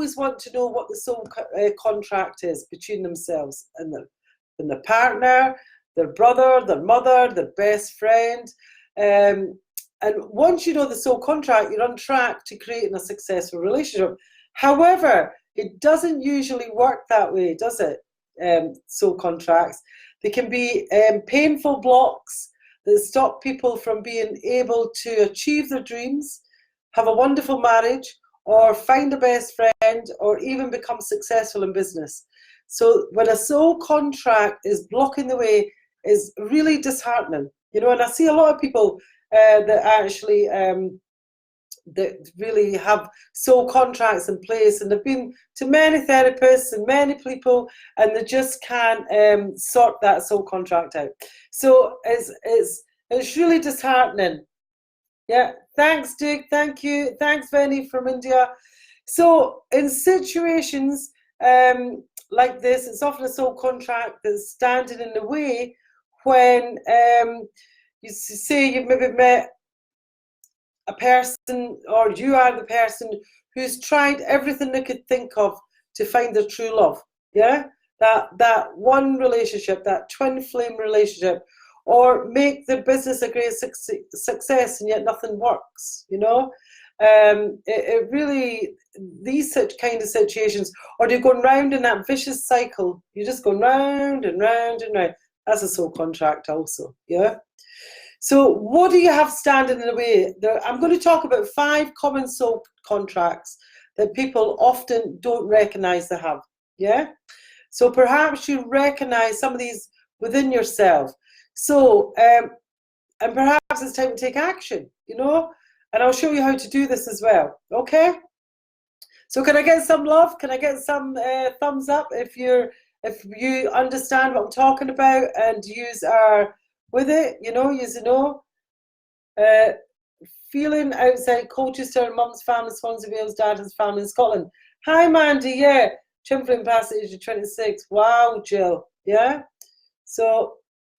always want to know what the soul contract is between themselves and their partner, their brother, their mother, their best friend. And once you know the soul contract, you're on track to creating a successful relationship. However, it doesn't usually work that way, does it? Soul contracts. They can be painful blocks that stop people from being able to achieve their dreams, have a wonderful marriage, or find a best friend, or even become successful in business. So when a soul contract is blocking the way, is really disheartening. And I see a lot of people that actually that really have soul contracts in place, and they've been to many therapists and many people, and they just can't sort that soul contract out. So it's really disheartening. Yeah, thanks, Dick. Thank you. Thanks, Venny from India. So in situations like this, it's often a soul contract that's standing in the way when you say you've maybe met a person, or you are the person who's tried everything they could think of to find their true love. Yeah, that one relationship, that twin flame relationship, or make their business a great success, and yet nothing works. It really, these such kind of situations, or they're going round in that vicious cycle. You're just going round and round and round. That's a soul contract also. Yeah. So what do you have standing in the way? I'm going to talk about 5 common soul contracts that people often don't recognize they have. Yeah. So perhaps you recognize some of these within yourself. So, and perhaps it's time to take action, and I'll show you how to do this as well. Okay. So can I get some love? Can I get some thumbs up if you understand what I'm talking about and use are with it, feeling outside Colchester, mum's family, Swansea, Wales, dad has family in Scotland. Hi, Mandy, yeah. Chimflin past the age of 26. Wow, Jill, yeah. So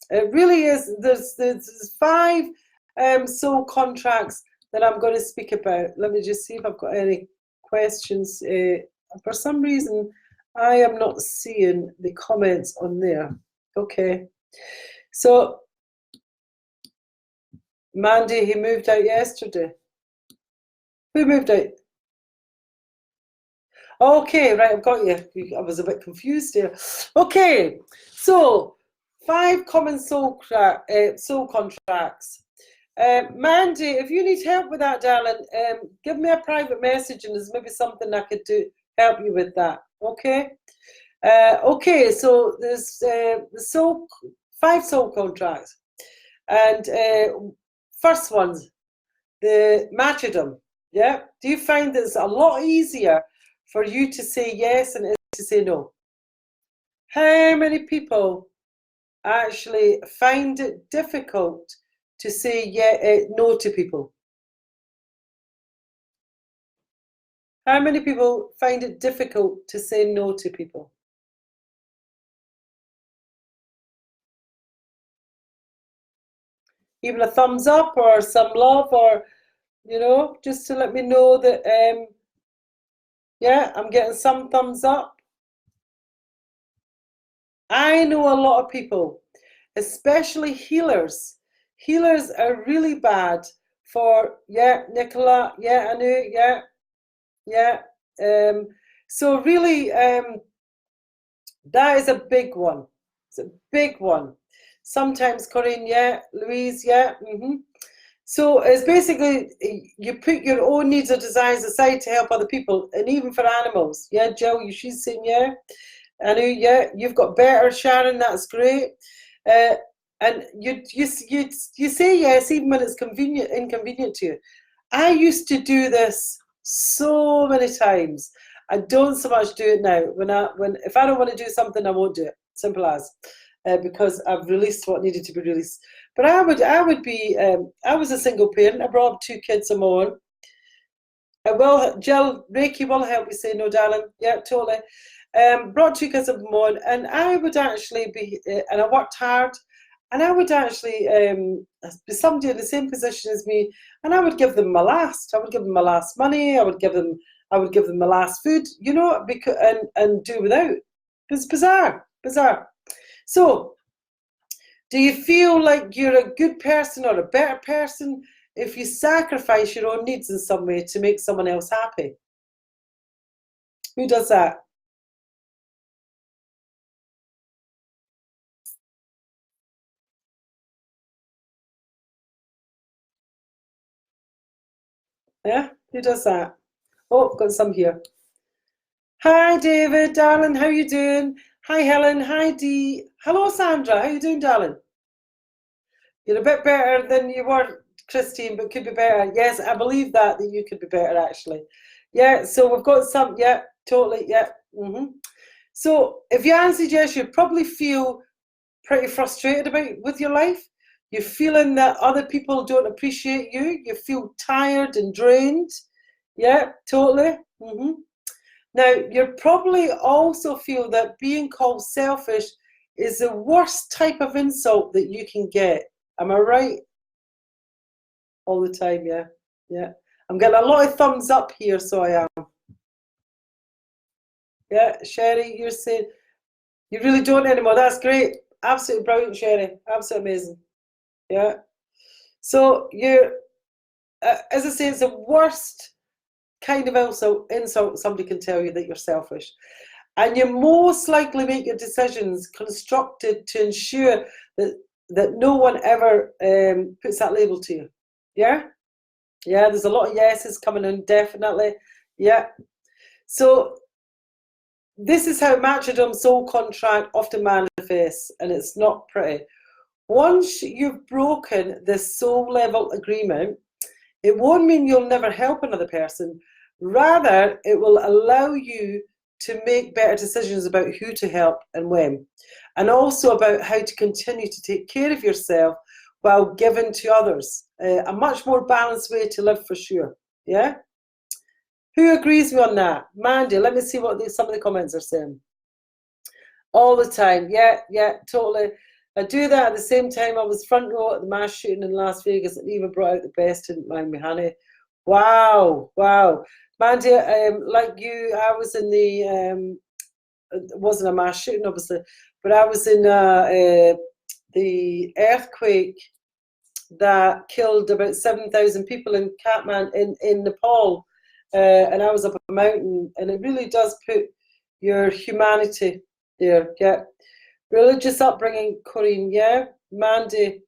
it really is, there's 5 soul contracts that I'm going to speak about. Let me just see if I've got any questions. For some reason, I am not seeing the comments on there. Okay. So, Mandy, he moved out yesterday. Who moved out? Okay, right, I've got you. I was a bit confused here. Okay, so 5 common soul contracts. Mandy, if you need help with that, darling, give me a private message, and there's maybe something I could do help you with that. Okay. Okay, so there's the 5 soul contracts, and first one's the martyrdom. Yeah. Do you find that it's a lot easier for you to say yes and to say no? How many people actually find it difficult to say no to people? How many people find it difficult to say no to people? Even a thumbs up or some love, or just to let me know that yeah, I'm getting some thumbs up. I know a lot of people, especially healers. Healers are really bad for, yeah, Nicola, yeah, Anu, yeah. So really, that is a big one. It's a big one. Sometimes Corinne, yeah, Louise, yeah. So it's basically you put your own needs or desires aside to help other people, and even for animals. Yeah, Jill, she's saying yeah. Anu, yeah, you've got better, Sharon. That's great. And you say yes even when it's inconvenient to you. I used to do this so many times. I don't so much do it now. If I don't want to do something, I won't do it. Simple as. Because I've released what needed to be released. But I would be. I was a single parent. I brought up 2 kids of my own. Jill, Reiki will help you say no, darling. Yeah, totally. Brought 2 kids of my own, and I would actually be. And I worked hard, and I would actually be somebody in the same position as me, and I would give them my last. I would give them my last money. I would give them I would give them the last food, you know, because and do without. It's bizarre. So, do you feel like you're a good person or a better person if you sacrifice your own needs in some way to make someone else happy? Who does that? Yeah, who does that? Oh, got some here. Hi, David, darling, how you doing? Hi, Helen. Hi, Dee. Hello, Sandra. How you doing, darling? You're a bit better than you were, Christine, but could be better. Yes, I believe that you could be better, actually. Yeah, so we've got some, yeah, totally, yeah. So if you answered yes, you probably feel pretty frustrated with your life. You're feeling that other people don't appreciate you. You feel tired and drained. Yeah, totally. Now, you probably also feel that being called selfish is the worst type of insult that you can get. Am I right? All the time, yeah. Yeah. I'm getting a lot of thumbs up here, so I am. Yeah, Sherry, you're saying you really don't anymore. That's great. Absolutely brilliant, Sherry. Absolutely amazing. Yeah. So you're, as I say, it's the worst kind of insult somebody can tell you that you're selfish. And you most likely make your decisions constructed to ensure that no one ever puts that label to you. Yeah? Yeah, there's a lot of yeses coming in, definitely. Yeah. So this is how Matcherdom soul contract often manifests, and it's not pretty. Once you've broken this soul level agreement, it won't mean you'll never help another person. Rather, it will allow you to make better decisions about who to help and when, and also about how to continue to take care of yourself while giving to others. A much more balanced way to live, for sure. Yeah? Who agrees with me on that? Mandy, let me see what some of the comments are saying. All the time. Yeah, totally. I do that at the same time. I was front row at the mass shooting in Las Vegas and even brought out the best, didn't mind me, honey. Wow. Mandy, like you, I was in the, it wasn't a mass shooting, obviously, but I was in the earthquake that killed about 7,000 people in Kathmandu in Nepal. And I was up a mountain, and it really does put your humanity there. Yeah. Religious upbringing, Corinne, yeah. Mandy,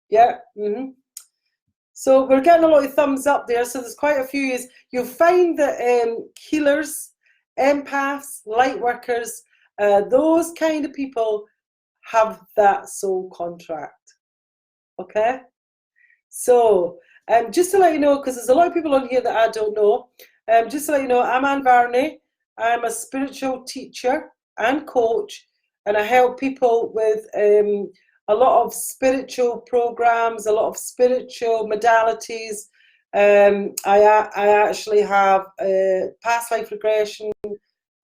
yeah. So we're getting a lot of thumbs up there. So there's quite a few. You'll find that healers, empaths, light workers, those kind of people have that soul contract. Okay? So just to let you know, because there's a lot of people on here that I don't know, just to let you know, I'm Anne Varney. I'm a spiritual teacher and coach, and I help people with a lot of spiritual programs, a lot of spiritual modalities. I actually have past life regression.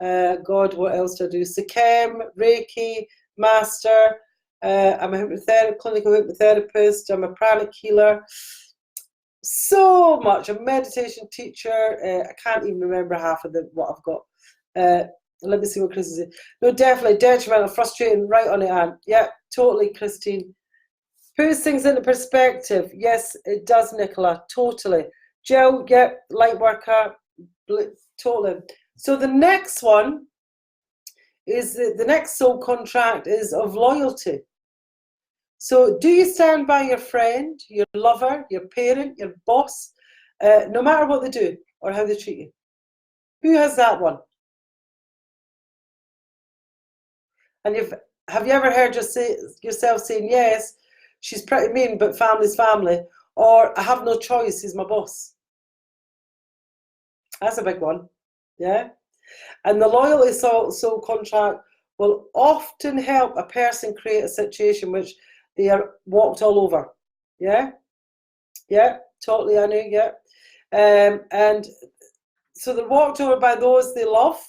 God, what else do I do? Sikhem, Reiki, Master. I'm a clinical hypnotherapist. I'm a pranic healer. So much. I'm a meditation teacher. I can't even remember half of what I've got. Let me see what Chris is saying. No, definitely detrimental, frustrating, right on it, Anne. Yeah, totally, Christine. Puts things into perspective. Yes, it does, Nicola. Totally. Jill, yeah, light worker. Totally. So the next one is the next soul contract is of loyalty. So do you stand by your friend, your lover, your parent, your boss, no matter what they do or how they treat you? Who has that one? And have you ever heard yourself saying, yes, she's pretty mean, but family's family, or I have no choice, he's my boss? That's a big one, yeah? And the loyalty soul contract will often help a person create a situation which they are walked all over, yeah? Yeah, totally, I know, yeah. And so they're walked over by those they love,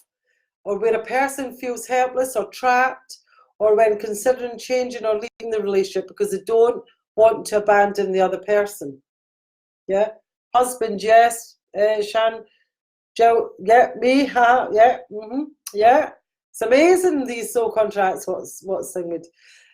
or where a person feels helpless or trapped, or when considering changing or leaving the relationship because they don't want to abandon the other person. Yeah, husband, yes, Shan. Joe, yeah, me, yeah, yeah. It's amazing, these soul contracts, what's thing with.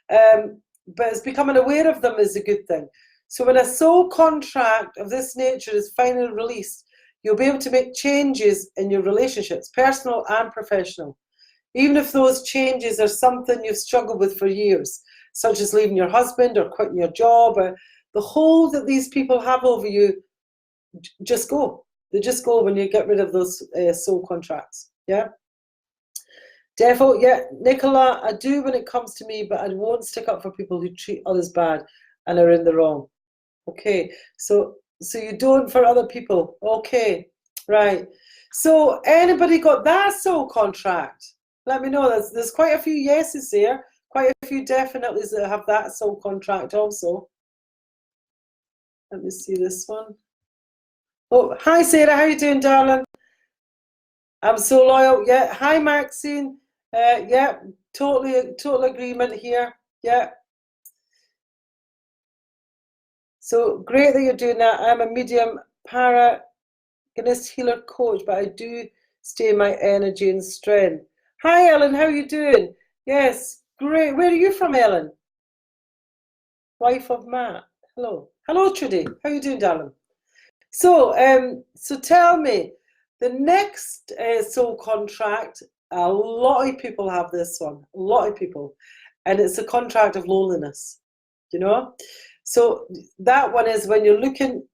But it's becoming aware of them is a good thing. So when a soul contract of this nature is finally released, you'll be able to make changes in your relationships, personal and professional. Even if those changes are something you've struggled with for years, such as leaving your husband or quitting your job, or the hold that these people have over you, just go. They just go when you get rid of those soul contracts. Yeah. Defo, yeah, Nicola, I do when it comes to me, but I won't stick up for people who treat others bad and are in the wrong. Okay, so you don't for other people. Okay, right. So anybody got that soul contract? Let me know. There's quite a few yeses there. Quite a few definitely that have that soul contract also. Let me see this one. Oh, hi Sarah, how you doing, darling? I'm so loyal. Yeah. Hi Maxine. Yeah, total agreement here. Yeah. So great that you're doing that. I'm a medium paragonist healer coach, but I do stay in my energy and strength. Hi Ellen, how are you doing? Yes, great. Where are you from, Ellen? Wife of Matt. Hello. Hello, Trudy. How are you doing, darling? So, so tell me, the next soul contract, a lot of people have this one, a lot of people, and it's a contract of loneliness, you know? So that one is when you're looking,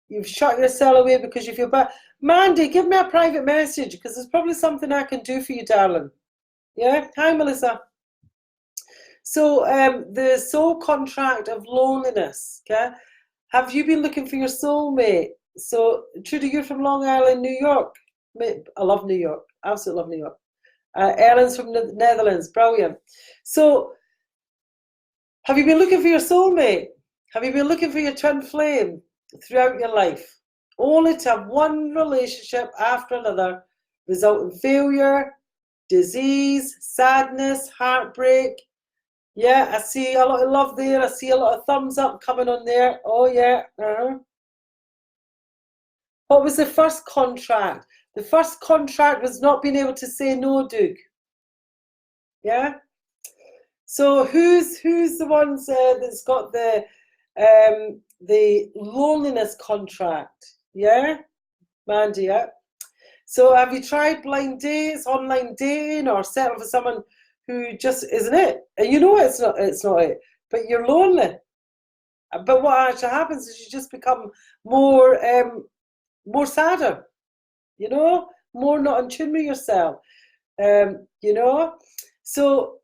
you've shut yourself away because you feel bad. Mandy, give me a private message because there's probably something I can do for you, darling. Yeah? Hi, Melissa. So the soul contract of loneliness, okay? Have you been looking for your soulmate? So, Trudy, you're from Long Island, New York. I love New York. Absolutely love New York. Ellen's from the Netherlands. Brilliant. So, have you been looking for your soulmate? Have you been looking for your twin flame throughout your life? Only to have one relationship after another result in failure, disease, sadness, heartbreak. Yeah, I see a lot of love there. I see a lot of thumbs up coming on there. Oh, yeah. What was the first contract? The first contract was not being able to say no, Duke. Yeah? So who's the ones that's got the loneliness contract? Yeah? Mandy, yeah? So have you tried blind dates, online dating, or settled for someone who just isn't it? And you know it's not it, but you're lonely. But what actually happens is you just become more sadder, you know, more not in tune with yourself, you know. So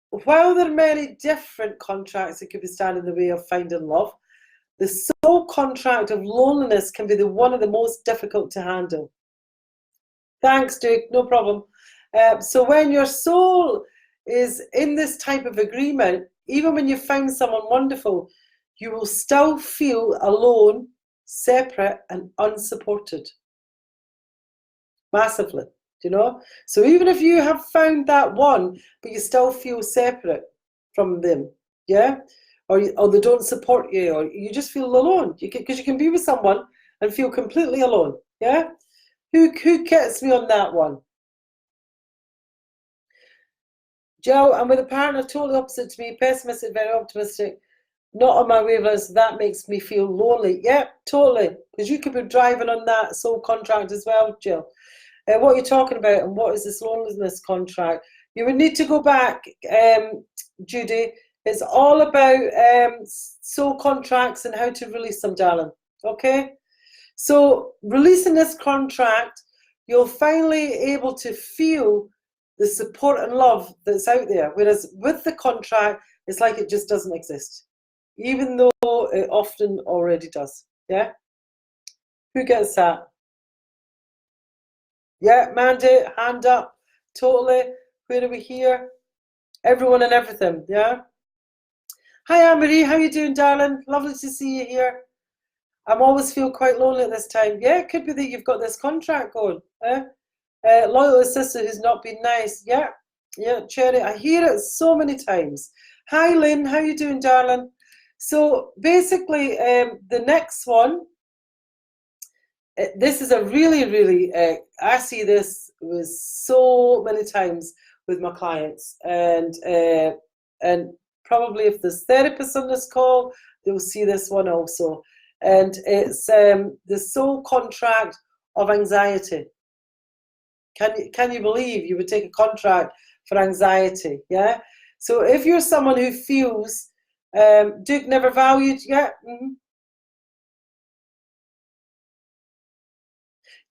while there are many different contracts that could be standing in the way of finding love, the soul contract of loneliness can be one of the most difficult to handle. Thanks, Duke, no problem. So when your soul is in this type of agreement, even when you find someone wonderful, you will still feel alone, separate, and unsupported. Massively, you know? So even if you have found that one, but you still feel separate from them, yeah? Or they don't support you, or you just feel alone. Because you can be with someone and feel completely alone, yeah? Who gets me on that one? Joe, I'm with a partner totally opposite to me, pessimistic, very optimistic, not on my wavelength, so that makes me feel lonely. Yeah, totally. Because you could be driving on that soul contract as well, Jill. What are you talking about, and what is this loneliness contract? You would need to go back, Judy. It's all about soul contracts and how to release them, darling. Okay? So releasing this contract, you'll finally able to feel the support and love that's out there. Whereas with the contract, it's like it just doesn't exist, even though it often already does. Yeah? Who gets that? Yeah, Mandy, hand up. Totally. Where are we here? Everyone and everything, yeah? Hi, Anne-Marie. How you doing, darling? Lovely to see you here. I'm always feel quite lonely at this time. Yeah, it could be that you've got this contract going. Loyal sister who's not been nice. Yeah, yeah, Cherry. I hear it so many times. Hi, Lynn. How you doing, darling? So basically, the next one this is a really, I see this with so many times with my clients, and probably if there's therapists on this call, they'll see this one also. And it's the soul contract of anxiety. Can you believe you would take a contract for anxiety? Yeah. So if you're someone who feels Duke never valued, yeah.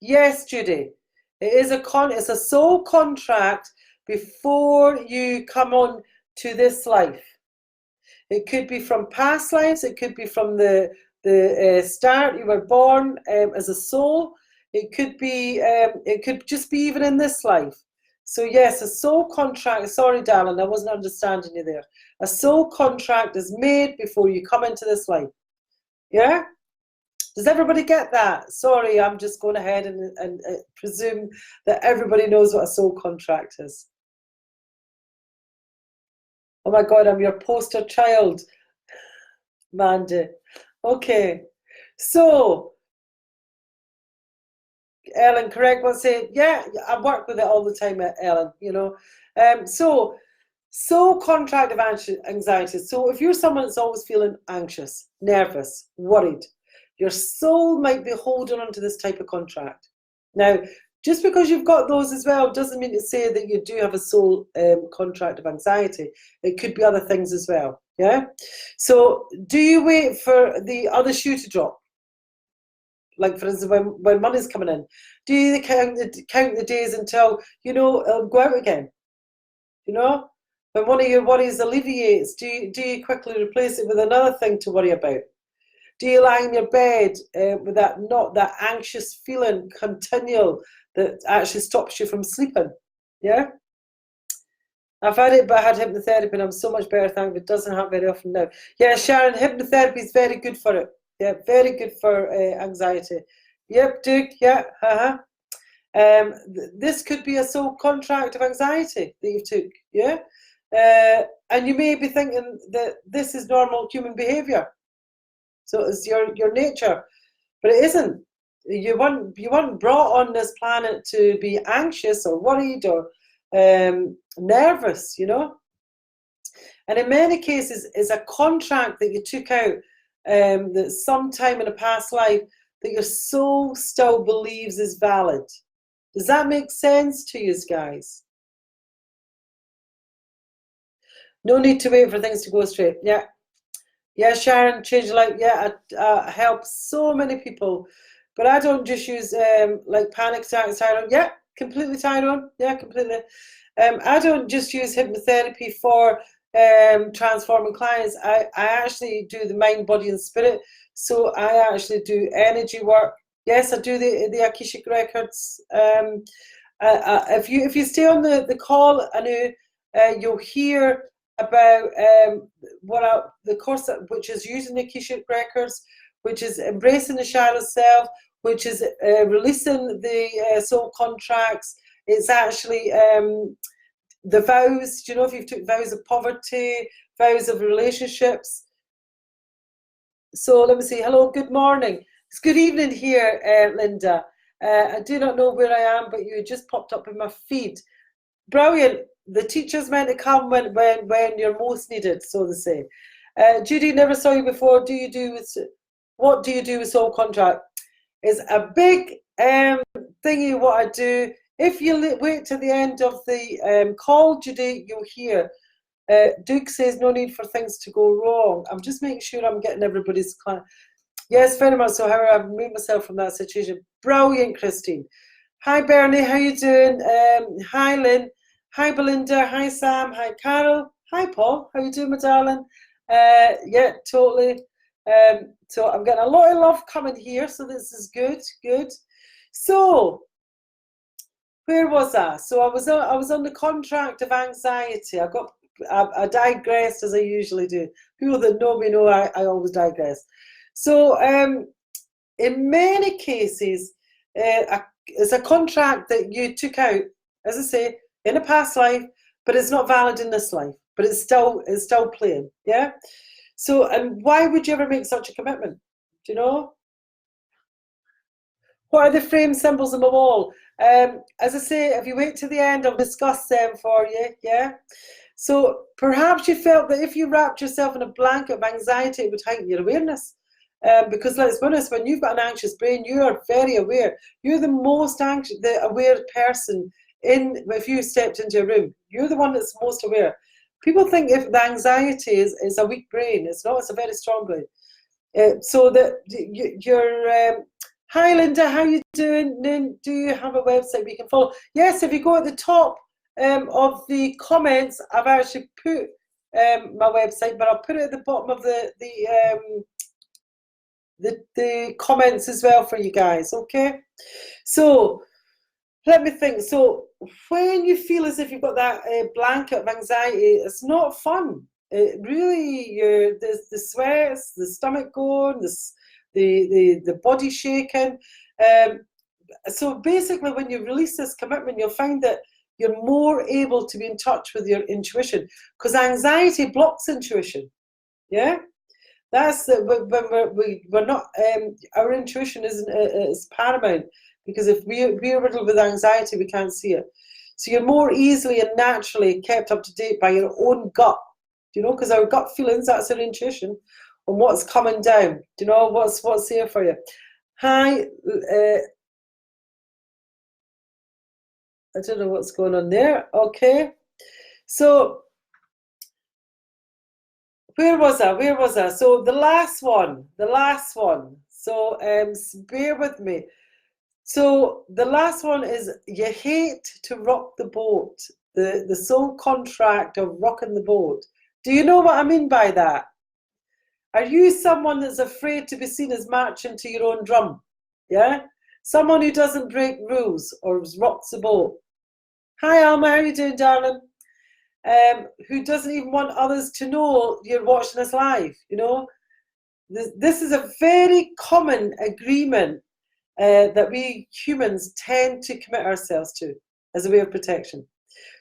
Yes, Judy. It's a soul contract before you come on to this life. It could be from past lives. It could be from the start. You were born as a soul. It could be. It could just be even in this life. So yes, a soul contract. Sorry, darling, I wasn't understanding you there. A soul contract is made before you come into this life. Yeah. Does everybody get that? Sorry, I'm just going ahead and presume that everybody knows what a soul contract is. Oh my God, I'm your poster child, Mandy. Okay, so Ellen, correct what say? Yeah, I work with it all the time, Ellen. So contract of anxiety. So if you're someone that's always feeling anxious, nervous, worried, your soul might be holding on to this type of contract. Now, just because you've got those as well doesn't mean to say that you do have a soul contract of anxiety. It could be other things as well. Yeah. So do you wait for the other shoe to drop? Like, for instance, when money's coming in, do you count the days until, it'll go out again? When one of your worries alleviates, do you quickly replace it with another thing to worry about? Do you lie in your bed with that anxious feeling continual that actually stops you from sleeping? Yeah? I've had it, but I had hypnotherapy and I'm so much better, thank you. It doesn't happen very often now. Yeah, Sharon, hypnotherapy is very good for it. Yeah, very good for anxiety. Yep, Duke, yeah, this could be a soul contract of anxiety that you've took, yeah? And you may be thinking that this is normal human behaviour. So it's your nature, but it isn't. You weren't brought on this planet to be anxious or worried or nervous, And in many cases, it's a contract that you took out that sometime in a past life that your soul still believes is valid. Does that make sense to you guys? No need to wait for things to go straight. Yeah. Yeah, Sharon, change your life. Yeah, I help so many people. But I don't just use like panic attacks, Tyrone. Yeah, completely, Tyrone. Yeah, completely. I don't just use hypnotherapy for transforming clients. I actually do the mind, body, and spirit. So I actually do energy work. Yes, I do the Akashic records. If you stay on the call, I know you'll hear about the course which is using the Akashic records, which is embracing the shadow self, which is releasing the soul contracts. It's actually the vows. Do you know if you've took vows of poverty, vows of relationships? So let me see. Hello, good morning. It's good evening here, Linda. I do not know where I am, but you just popped up in my feed. Brilliant. The teacher's meant to come when you're most needed, so they say. Judy, never saw you before. What do you do with soul contract? It's a big thingy what I do. If you wait to the end of the call, Judy, you'll hear. Duke says no need for things to go wrong. I'm just making sure I'm getting everybody's client. Yes, very much so. However, I've removed myself from that situation. Brilliant, Christine. Hi, Bernie. How you doing? Hi, Lynn. Hi, Belinda. Hi, Sam. Hi, Carol. Hi, Paul. How you doing, my darling? Yeah, totally. So I'm getting a lot of love coming here, so this is good. Good. So where was I? So I was on the contract of anxiety. I digressed as I usually do. People that know me know I always digress. So in many cases, it's a contract that you took out, as I say, in a past life, but it's not valid in this life. But it's still playing, yeah. So, and why would you ever make such a commitment? Do you know? What are the frame symbols on the wall? As I say, if you wait to the end, I'll discuss them for you, yeah? So perhaps you felt that if you wrapped yourself in a blanket of anxiety, it would heighten your awareness. Because let's be honest, when you've got an anxious brain, you are very aware. You're the most anxious, the aware person if you stepped into a room. You're the one that's most aware. People think if the anxiety is a weak brain. It's not, it's a very strong brain. So that you're... Hi Linda, how you doing? Do you have a website we can follow? Yes, if you go at the top of the comments, I've actually put my website, but I'll put it at the bottom of the comments as well for you guys, okay? So let me think. So when you feel as if you've got that blanket of anxiety, it's not fun. It really, the sweats, the stomach going, the body shaking. So basically, when you release this commitment, you'll find that you're more able to be in touch with your intuition, because anxiety blocks intuition. Yeah, that's when we're not. Our intuition is paramount, because if we're riddled with anxiety, we can't see it. So you're more easily and naturally kept up to date by your own gut. You know, because our gut feelings, that's our intuition on what's coming down. Do you know what's here for you? Hi, I don't know what's going on there. Okay, so where was I? So the last one. So bear with me. So the last one is you hate to rock the boat. The soul contract of rocking the boat. Do you know what I mean by that? Are you someone that's afraid to be seen as marching to your own drum? Yeah? Someone who doesn't break rules or rocks the boat. Hi Alma, how are you doing, darling? Who doesn't even want others to know you're watching us live, you know? This is a very common agreement that we humans tend to commit ourselves to as a way of protection.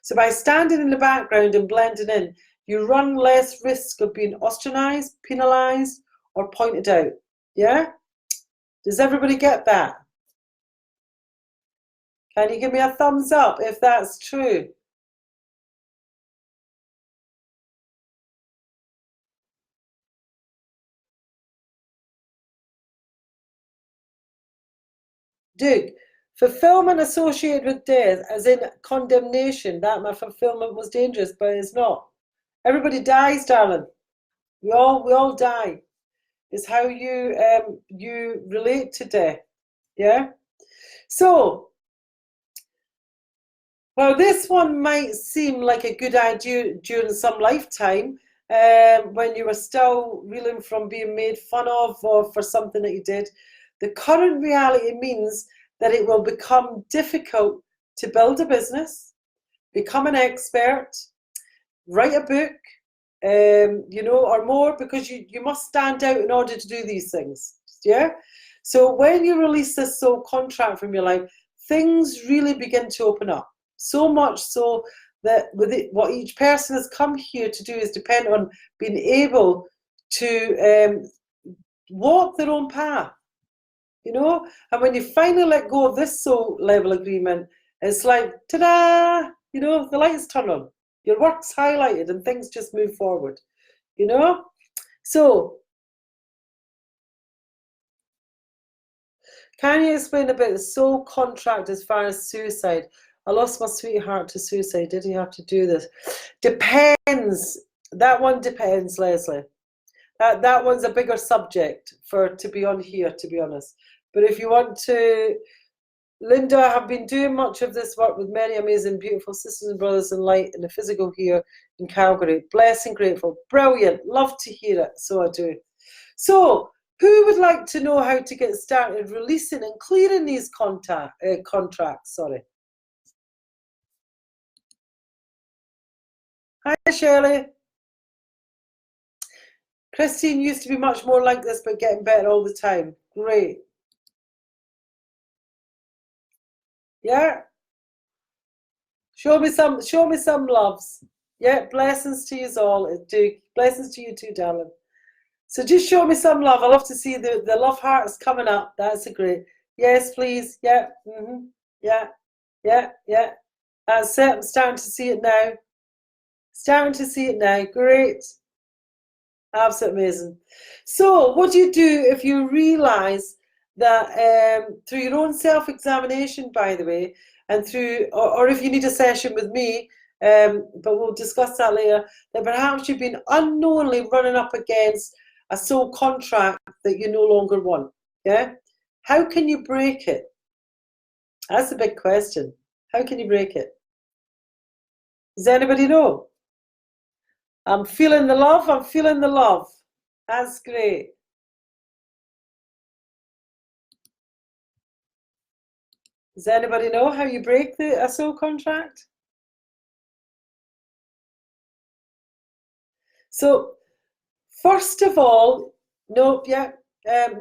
So by standing in the background and blending in, you run less risk of being ostracized, penalized, or pointed out. Yeah? Does everybody get that? Can you give me a thumbs up if that's true? Duke, fulfillment associated with death, as in condemnation, that my fulfillment was dangerous, but it's not. Everybody dies, darling. We all die. It's how you relate to death. Yeah? So, well, this one might seem like a good idea during some lifetime, when you were still reeling from being made fun of or for something that you did. The current reality means that it will become difficult to build a business, become an expert, write a book, you know, or more, because you must stand out in order to do these things. Yeah? So when you release this soul contract from your life, things really begin to open up. So much so that with it, what each person has come here to do is depend on being able to walk their own path, you know? And when you finally let go of this soul level agreement, it's like, ta-da, you know, the lights turn on, your work's highlighted and things just move forward, you know? So, can you explain a bit the soul contract as far as suicide? I lost my sweetheart to suicide. Did he have to do this? Depends. That one depends, Leslie. That one's a bigger subject to be on here, to be honest. But if you want to, Linda, I have been doing much of this work with many amazing, beautiful sisters and brothers in light in the physical here in Calgary. Blessed and grateful. Brilliant. Love to hear it. So I do. So, who would like to know how to get started releasing and clearing these contracts? Sorry. Hi, Shirley. Christine used to be much more like this, but getting better all the time. Great. Yeah. Show me some loves. Yeah, blessings to you all. Blessings to you too, darling. So just show me some love. I love to see the love hearts coming up. That's a great. Yes, please. Yeah. Yeah. Yeah. Yeah. That's it. I'm starting to see it now. Starting to see it now. Great. Absolutely amazing. So, what do you do if you realise that through your own self-examination, by the way, and through, or if you need a session with me, but we'll discuss that later, that perhaps you've been unknowingly running up against a soul contract that you no longer want? Yeah? How can you break it? That's a big question. How can you break it? Does anybody know? I'm feeling the love. I'm feeling the love. That's great. Does anybody know how you break a soul contract? So, first of all, no, yeah,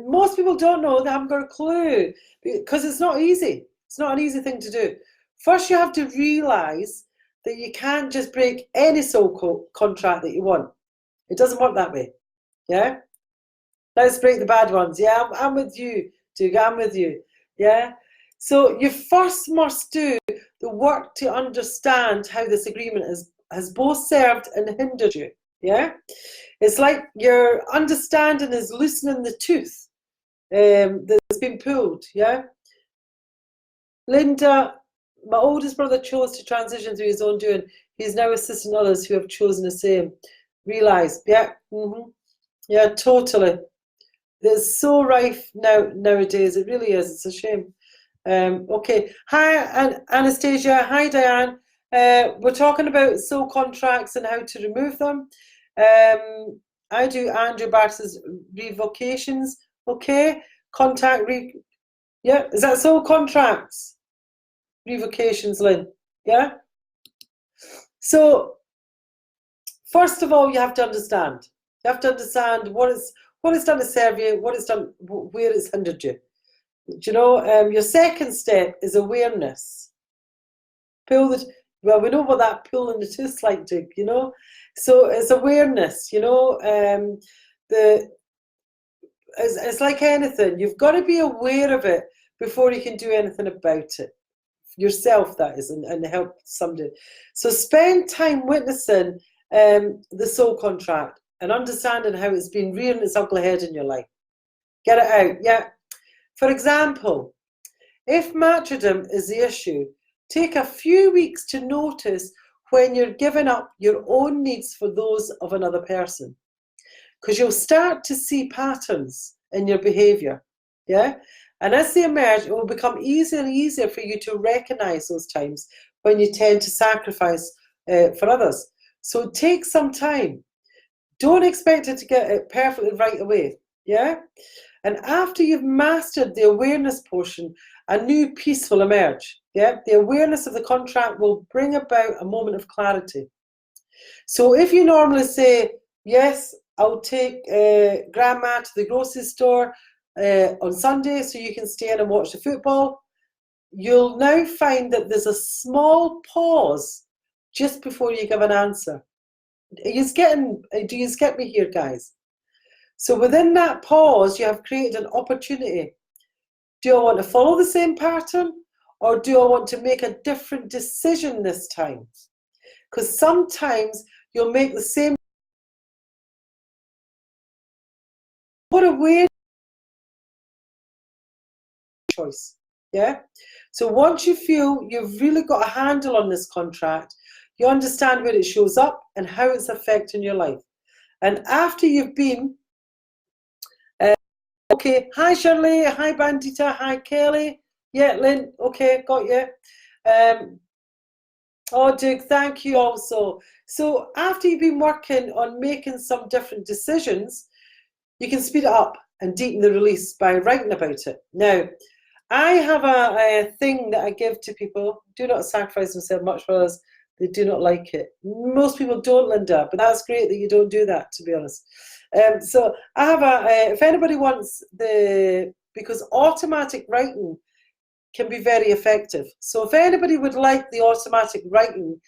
most people don't know. They haven't got a clue because it's not easy. It's not an easy thing to do. First, you have to realise that you can't just break any soul contract that you want. It doesn't work that way. Yeah? Let's break the bad ones. Yeah, I'm with you, Duke. I'm with you. Yeah? So you first must do the work to understand how this agreement has both served and hindered you. Yeah? It's like your understanding is loosening the tooth that's been pulled. Yeah? Linda, my oldest brother chose to transition through his own doing. He's now assisting others who have chosen the same. Realize, yeah, yeah, totally. It's so rife nowadays. It really is. It's a shame. Okay. Hi, Anastasia. Hi, Diane. We're talking about soul contracts and how to remove them. I do Andrew Bart's revocations. Okay. Yeah. Is that soul contracts? Revocations, Lynn. Yeah. So, first of all, you have to understand. You have to understand what it's done to serve you, what it's done, where it's hindered you. Do you know? Your second step is awareness. Well, we know what that pulling the tooth's like, Duke. You know, so it's awareness. You know, it's like anything. You've got to be aware of it before you can do anything about it. Yourself, that is, and help somebody. So spend time witnessing the soul contract and understanding how it's been rearing its ugly head in your life. Get it out. Yeah. For example, if martyrdom is the issue, take a few weeks to notice when you're giving up your own needs for those of another person, because you'll start to see patterns in your behavior. Yeah. And as they emerge, it will become easier and easier for you to recognize those times when you tend to sacrifice for others. So take some time. Don't expect it to get it perfectly right away. Yeah? And after you've mastered the awareness portion, a new peace will emerge. Yeah? The awareness of the contract will bring about a moment of clarity. So if you normally say, yes, I'll take grandma to the grocery store on Sunday so you can stay in and watch the football, you'll now find that there's a small pause just before you give an answer. Do you get me here, guys? So within that pause, you have created an opportunity. Do I want to follow the same pattern, or do I want to make a different decision this time? Because sometimes you'll make the same. What a weird choice. Yeah. So once you feel you've really got a handle on this contract, you understand where it shows up and how it's affecting your life. And after you've been, okay, hi Shirley, hi Bandita, hi Kelly. Yeah, Lynn, okay, got you. Oh, Duke, thank you also. So after you've been working on making some different decisions, you can speed it up and deepen the release by writing about it. Now, I have a thing that I give to people. Do not sacrifice themselves much for others. They do not like it. Most people don't, Linda, but that's great that you don't do that, to be honest. So I have if anybody wants because automatic writing can be very effective. So if anybody would like the automatic writing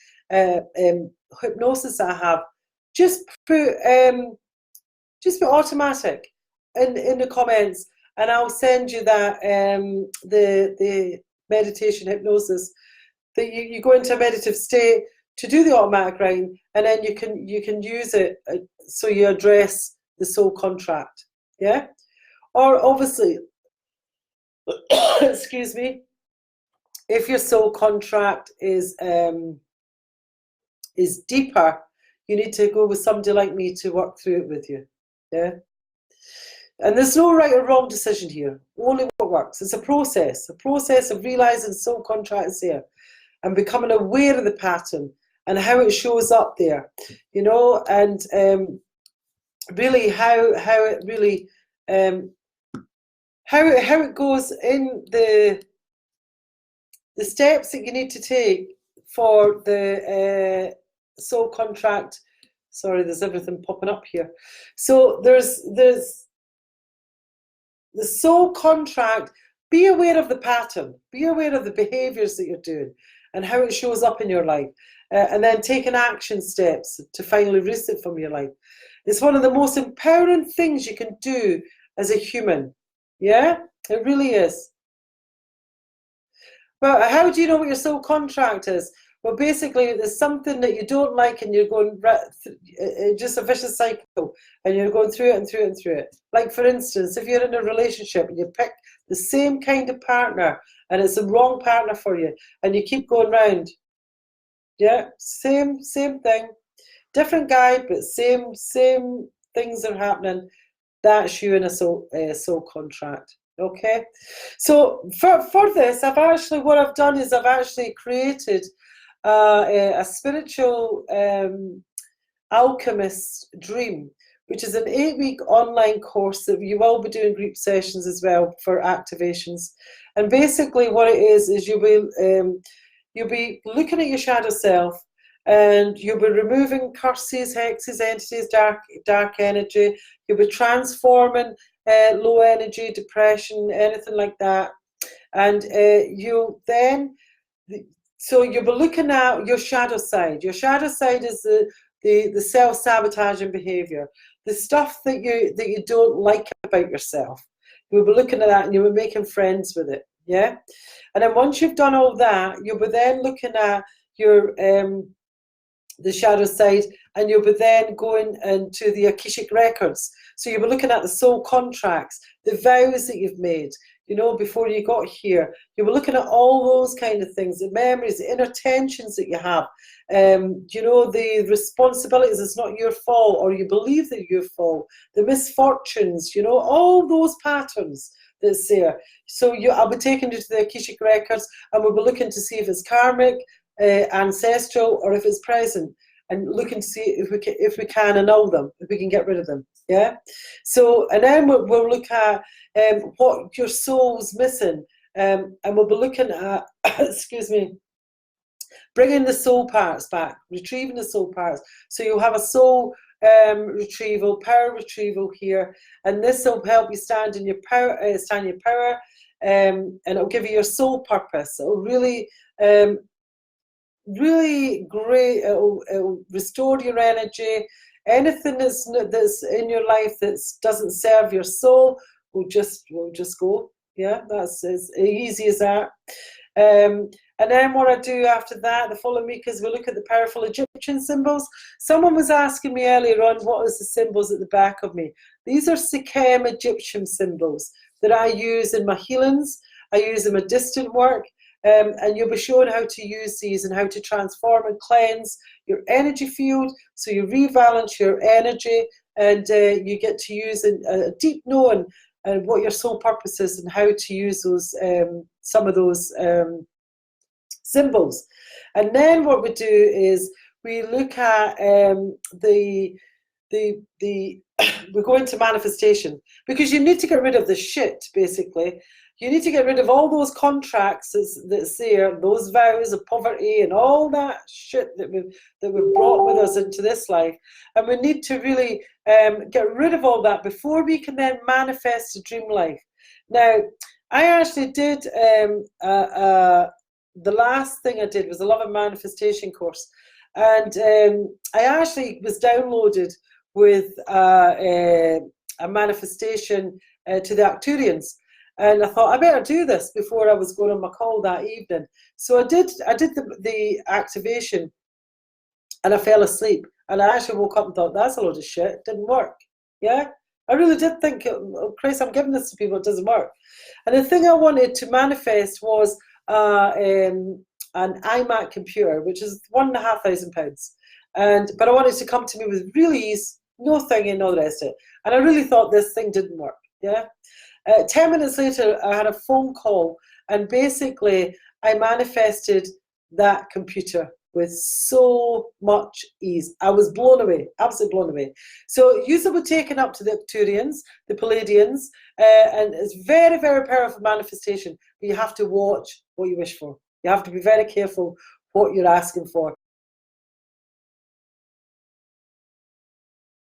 hypnosis that I have, just put automatic in the comments, and I'll send you that the meditation hypnosis that you go into a meditative state to do the automatic writing, and then you can use it so you address the soul contract. Yeah, or obviously, excuse me, if your soul contract is deeper, you need to go with somebody like me to work through it with you. Yeah. And there's no right or wrong decision here, only what works. It's a process of realizing soul contract is there and becoming aware of the pattern and how it shows up there, you know, and really how it really how it goes in the steps that you need to take for the soul contract. Sorry, there's everything popping up here. So there's the soul contract. Be aware of the pattern. Be aware of the behaviors that you're doing and how it shows up in your life. And then taking action steps to finally release it from your life. It's one of the most empowering things you can do as a human. Yeah, it really is. Well, how do you know what your soul contract is? Well, basically, there's something that you don't like and you're going, just a vicious cycle, and you're going through it and through it and through it. Like, for instance, if you're in a relationship and you pick the same kind of partner and it's the wrong partner for you, and you keep going round, yeah, same thing, different guy, but same things are happening. That's you in a soul contract. Okay, so for this, what I've done is I've actually created a spiritual alchemist dream, which is an 8-week online course that you will be doing group sessions as well for activations. And basically what it is you'll be looking at your shadow self, and you'll be removing curses, hexes, entities, dark energy. You'll be transforming low energy, depression, anything like that. And you'll be looking at your shadow side. Your shadow side is the self-sabotaging behavior, the stuff that you don't like about yourself. You'll be looking at that and you'll be making friends with it. Yeah. And then once you've done all that, you'll be then looking at your the shadow side, and you'll be then going into the Akashic records. So you'll be looking at the soul contracts, the vows that you've made, you know, before you got here. You'll be looking at all those kind of things, the memories, the inner tensions that you have, you know, the responsibilities, it's not your fault, or you believe that your fault, the misfortunes, you know, all those patterns that's there. So I'll be taking you to the Akashic records, and we'll be looking to see if it's karmic, ancestral, or if it's present, and looking to see if we can annul them, if we can get rid of them. Yeah. So, and then we'll look at what your soul's missing, and we'll be looking at excuse me, bringing the soul parts back, retrieving the soul parts. So you'll have a soul retrieval, power retrieval here, and this will help you stand in your power, and it'll give you your soul purpose. It'll really really great. It'll restore your energy. Anything that's in your life that doesn't serve your soul will just go. Yeah, that's as easy as that. And then what I do after that, the following week, is we look at the powerful Egyptian symbols. Someone was asking me earlier on, what is the symbols at the back of me? These are Sekhem Egyptian symbols that I use in my healings. I use them in distant work. And you'll be shown how to use these and how to transform and cleanse your energy field, so you rebalance your energy, and you get to use a deep knowing and what your soul purpose is and how to use those some of those symbols. And then what we do is we look at we go into manifestation, because you need to get rid of the shit, basically. You need to get rid of all those contracts that's there, those vows of poverty and all that shit that we've brought with us into this life. And we need to really get rid of all that before we can then manifest a dream life. Now, I actually did, the last thing I did was a Love and Manifestation course. And I actually was downloaded with a manifestation to the Arcturians. And I thought I better do this before I was going on my call that evening. So I did the activation, and I fell asleep. And I actually woke up and thought, that's a load of shit. It didn't work. Yeah, I really did think, oh, Chris, I'm giving this to people, it doesn't work. And the thing I wanted to manifest was an iMac computer, which is £1,500. But I wanted to come to me with real ease, no thingy, no the rest of it. And I really thought this thing didn't work. Yeah. 10 minutes later, I had a phone call, and basically I manifested that computer with so much ease. I was blown away, absolutely blown away. So use will be taken up to the Arcturians, the Palladians, and it's very, very powerful manifestation. But you have to watch what you wish for. You have to be very careful what you're asking for.